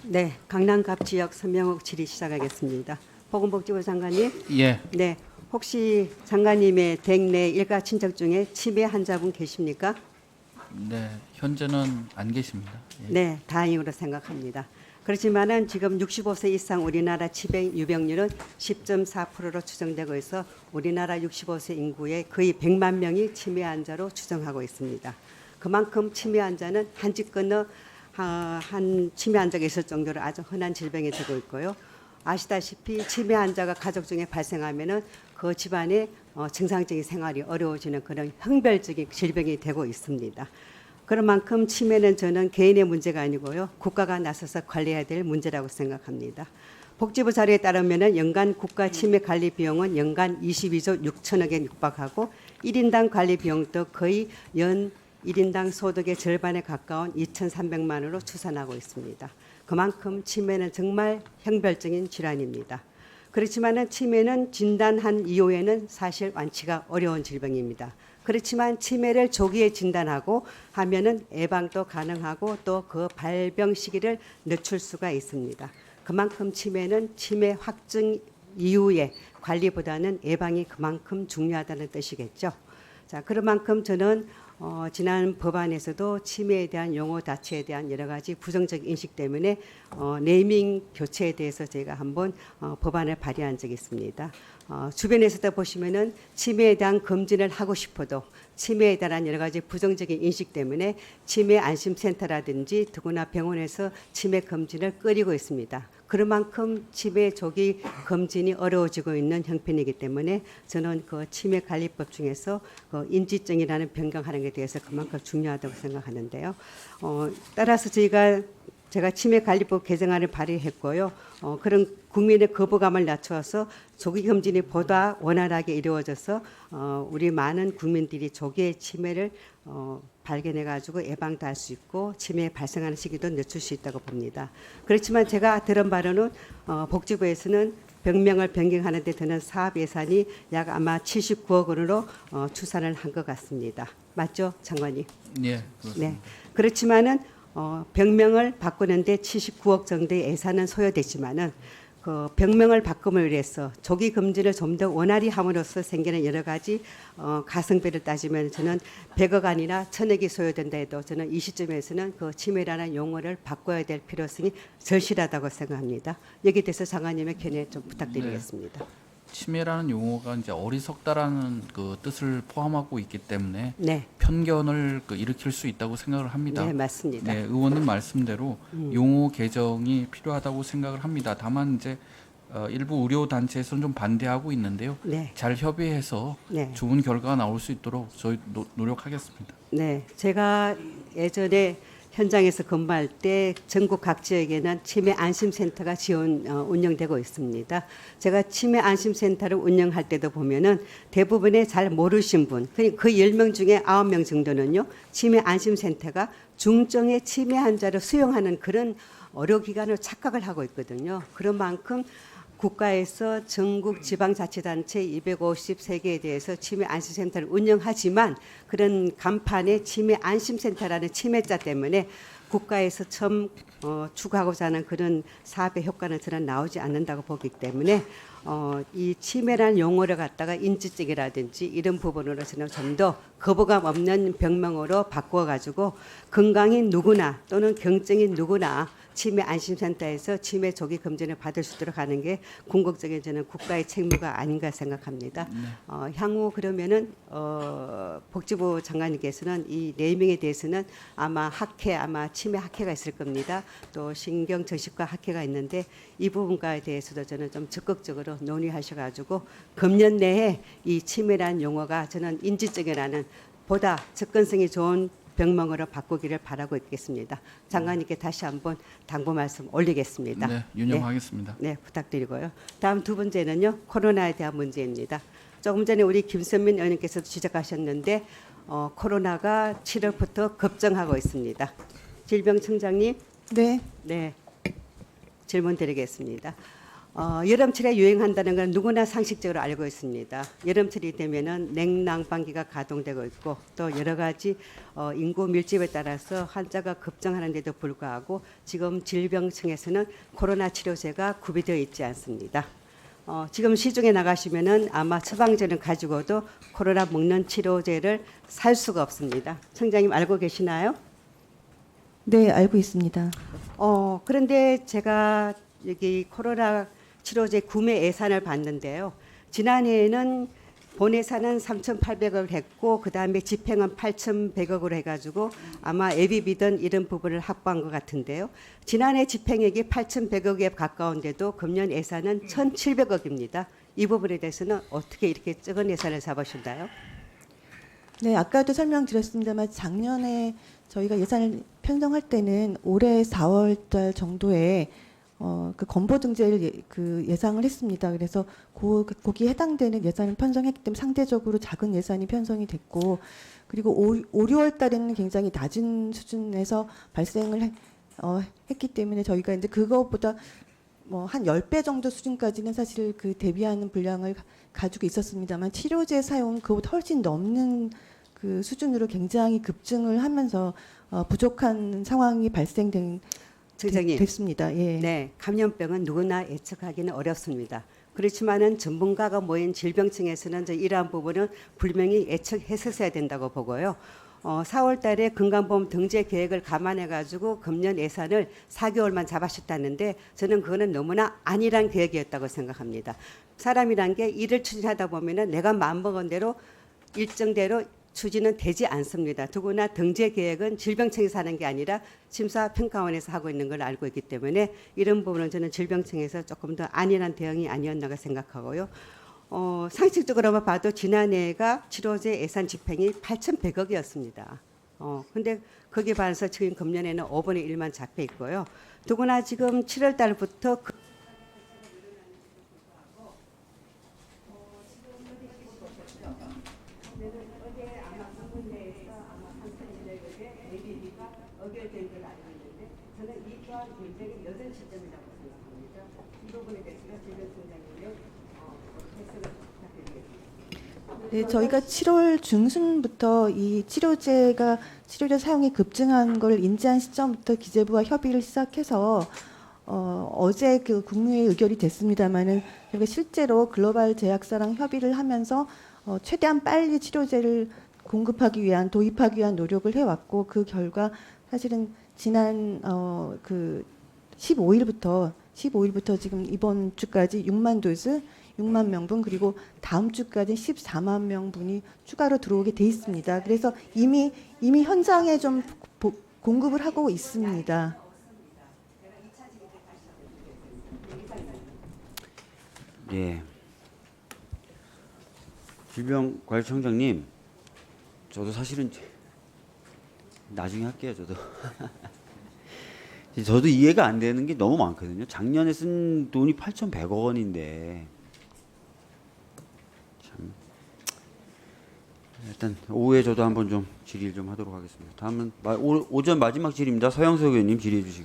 네, 강남갑 지역 서명옥 질의 시작하겠습니다. 보건복지부 장관님. 예, 네, 혹시 장관님의 댁 내 일가 친척 중에 치매 환자분 계십니까? 네, 현재는 안 계십니다. 예. 네, 다행으로 생각합니다. 그렇지만은 지금 65세 이상 우리나라 치매 유병률은 10.4%로 추정되고 있어 우리나라 65세 인구의 거의 100만 명이 치매 환자로 추정하고 있습니다. 그만큼 치매 환자는 한 집 건너 한 치매 환자가 있을 정도로 아주 흔한 질병이 되고 있고요. 아시다시피 치매 환자가 가족 중에 발생하면은 그 집안의 정상적인 생활이 어려워지는 그런 형별적인 질병이 되고 있습니다. 그런 만큼 치매는 저는 개인의 문제가 아니고요. 국가가 나서서 관리해야 될 문제라고 생각합니다. 복지부 자료에 따르면 연간 국가 치매 관리 비용은 연간 22조 6천억에 육박하고 1인당 관리 비용도 거의 연 1인당 소득의 절반에 가까운 2,300만 원으로 추산하고 있습니다. 그만큼 치매는 정말 형별적인 질환입니다. 그렇지만 치매는 진단한 이후에는 사실 완치가 어려운 질병입니다. 그렇지만 치매를 조기에 진단하고 하면은 예방도 가능하고 또 그 발병 시기를 늦출 수가 있습니다. 그만큼 치매는 치매 확증 이후의 관리보다는 예방이 그만큼 중요하다는 뜻이겠죠. 자, 그런 만큼 저는 지난 법안에서도 치매에 대한 용어 자체에 대한 여러 가지 부정적 인식 때문에 네이밍 교체에 대해서 제가 한번 법안을 발의한 적이 있습니다. 주변에서도 보시면은 치매에 대한 검진을 하고 싶어도 치매에 대한 여러 가지 부정적인 인식 때문에 치매 안심센터라든지 더구나 병원에서 치매 검진을 꺼리고 있습니다. 그런 만큼 치매 조기 검진이 어려워지고 있는 형편이기 때문에 저는 그 치매 관리법 중에서 그 인지증이라는 변경하는 게 대해서 그만큼 중요하다고 생각하는데요. 따라서 제가 치매 관리법 개정안을 발의했고요. 그런 국민의 거부감을 낮춰서 조기 검진이 보다 원활하게 이루어져서 우리 많은 국민들이 조기에 치매를 발견해가지고 예방도 할 수 있고 치매 발생하는 시기도 늦출 수 있다고 봅니다. 그렇지만 제가 들은 바로는 복지부에서는 병명을 변경하는 데 드는 사업 예산이 약 아마 79억 원으로 추산을 한 것 같습니다. 맞죠, 장관님? 예, 그렇습니다. 네. 그렇지만은 병명을 바꾸는데 79억 정도의 예산은 소요되지만은 그 병명을 바꿈을 위해서 조기 검진을 좀 더 원활히 함으로써 생기는 여러 가지 가성비를 따지면 저는 100억 아니라 1000억이 소요된다 해도 저는 이 시점에서는 그 치매라는 용어를 바꿔야 될 필요성이 절실하다고 생각합니다. 여기에 대해서 장관님의 견해 좀 부탁드리겠습니다. 치매라는 용어가 이제 어리석다라는 그 뜻을 포함하고 있기 때문에 네, 편견을 일으킬 수 있다고 생각을 합니다. 네 맞습니다. 네, 의원님 말씀대로 용어 개정이 필요하다고 생각을 합니다. 다만 이제 일부 의료 단체에서는 좀 반대하고 있는데요. 네, 잘 협의해서 네. 좋은 결과가 나올 수 있도록 저희 노력하겠습니다. 네, 제가 예전에 현장에서 근무할 때 전국 각 지역에는 치매 안심센터가 운영되고 있습니다. 제가 치매 안심센터를 운영할 때도 보면은 대부분의 잘 모르신 분, 그 10명 중에 9명 정도는요, 치매 안심센터가 중증의 치매 환자를 수용하는 그런 의료기관으로 착각을 하고 있거든요. 그런 만큼 국가에서 전국 지방자치단체 253개에 대해서 치매 안심센터를 운영하지만 그런 간판에 치매 안심센터라는 치매자 때문에 국가에서 처음 추구하고자 하는 그런 사업의 효과는 저는 나오지 않는다고 보기 때문에 이 치매라는 용어를 갖다가 인지적이라든지 이런 부분으로 저는 좀 더 거부감 없는 병명으로 바꾸어 가지고 건강인 누구나 또는 경증인 누구나 치매 안심센터에서 치매 조기 검진을 받을 수 있도록 하는 게 궁극적인 저는 국가의 책무가 아닌가 생각합니다. 향후 그러면은 복지부 장관님께서는 이 네이밍에 대해서는 아마 치매 학회가 있을 겁니다. 또 신경정신과 학회가 있는데 이 부분과에 대해서도 저는 좀 적극적으로 논의하셔가지고 금년 내에 이 치매라는 용어가 저는 인지적이라는 보다 접근성이 좋은 병명으로 바꾸기를 바라고 있겠습니다. 장관님께 다시 한번 당부 말씀 올리겠습니다. 네, 유념하겠습니다. 네, 부탁드리고요. 다음 두 번째는요, 코로나에 대한 문제입니다. 조금 전에 우리 김선민 의원님께서도 지적하셨는데 코로나가 7월부터 급증하고 있습니다. 질병청장님, 네, 네, 질문 드리겠습니다. 여름철에 유행한다는 건 누구나 상식적으로 알고 있습니다. 여름철이 되면은 냉난방기가 가동되고 있고 또 여러 가지 인구 밀집에 따라서 환자가 급증하는데도 불구하고 지금 질병청에서는 코로나 치료제가 구비되어 있지 않습니다. 지금 시중에 나가시면은 아마 처방전을 가지고도 코로나 먹는 치료제를 살 수가 없습니다. 청장님 알고 계시나요? 네, 알고 있습니다. 그런데 제가 여기 코로나 치료제 구매 예산을 봤는데요. 지난해에는 본 예산은 3,800억 했고 그다음에 집행은 8,100억으로 해가지고 아마 예비비든 이런 부분을 확보한 것 같은데요. 지난해 집행액이 8,100억에 가까운데도 금년 예산은 1,700억입니다. 이 부분에 대해서는 어떻게 이렇게 적은 예산을 잡으셨나요? 네, 아까도 설명드렸습니다만 작년에 저희가 예산을 편성할 때는 올해 4월달 정도에 그 건보 등재를 예상을 했습니다. 그래서 거기에 해당되는 예산을 편성했기 때문에 상대적으로 작은 예산이 편성이 됐고 그리고 5, 6월 달에는 굉장히 낮은 수준에서 발생을 했기 때문에 저희가 이제 그거보다 뭐 한 10배 정도 수준까지는 사실 그 대비하는 분량을 가지고 있었습니다만 치료제 사용 그보다 훨씬 넘는 그 수준으로 굉장히 급증을 하면서 부족한 상황이 청장님. 됐습니다. 예. 네, 감염병은 누구나 예측하기는 어렵습니다. 그렇지만은 전문가가 모인 질병청에서는 이러한 부분은 분명히 예측했었어야 된다고 보고요. 4월 달에 건강보험 등재 계획을 감안해 가지고 금년 예산을 4개월만 잡아셨다는데 저는 그거는 너무나 안일한 계획이었다고 생각합니다. 사람이란 게 일을 추진하다 보면은 내가 마음먹은 대로 일정대로 추진은 되지 않습니다. 더구나 등재 계획은 질병청에서 하는 게 아니라 심사평가원에서 하고 있는 걸 알고 있기 때문에 이런 부분은 저는 질병청에서 조금 더 안일한 대응이 아니었나 생각하고요. 상식적으로만 봐도 지난해가 치료제 예산 집행이 8,100억이었습니다. 근데 거기에 반해서 지금 금년에는 5분의 1만 잡혀 있고요. 더구나 지금 7월 달부터 의결된 걸 알고 있는데 저는 이 또한 굉장히 늦은 시점이라고 생각합니다. 이 부분에 대해서는 질병청장님의 해석을 부탁드리겠습니다. 네, 저희가 7월 중순부터 이 치료제 사용이 급증한 걸 인지한 시점부터 기재부와 협의를 시작해서 어제 그 국무회의 의결이 됐습니다마는 저희가 실제로 글로벌 제약사랑 협의를 하면서 최대한 빨리 치료제를 공급하기 위한 도입하기 위한 노력을 해왔고 그 결과 사실은 지난 그 15일부터 지금 이번 주까지 6만 도즈 6만 명분 그리고 다음 주까지 14만 명분이 추가로 들어오게 돼 있습니다. 그래서 이미 현장에 좀 공급을 하고 있습니다. 예. 질병관리청장님, 저도 사실은 나중에 할게요. 저도 이해가 안 되는 게 너무 많거든요. 작년에 쓴 돈이 8,100억 원인데 참 일단 오후에 저도 한번 좀 질의를 좀 하도록 하겠습니다. 다음은 오전 마지막 질의입니다. 서영석 의원님 질의해 주시고.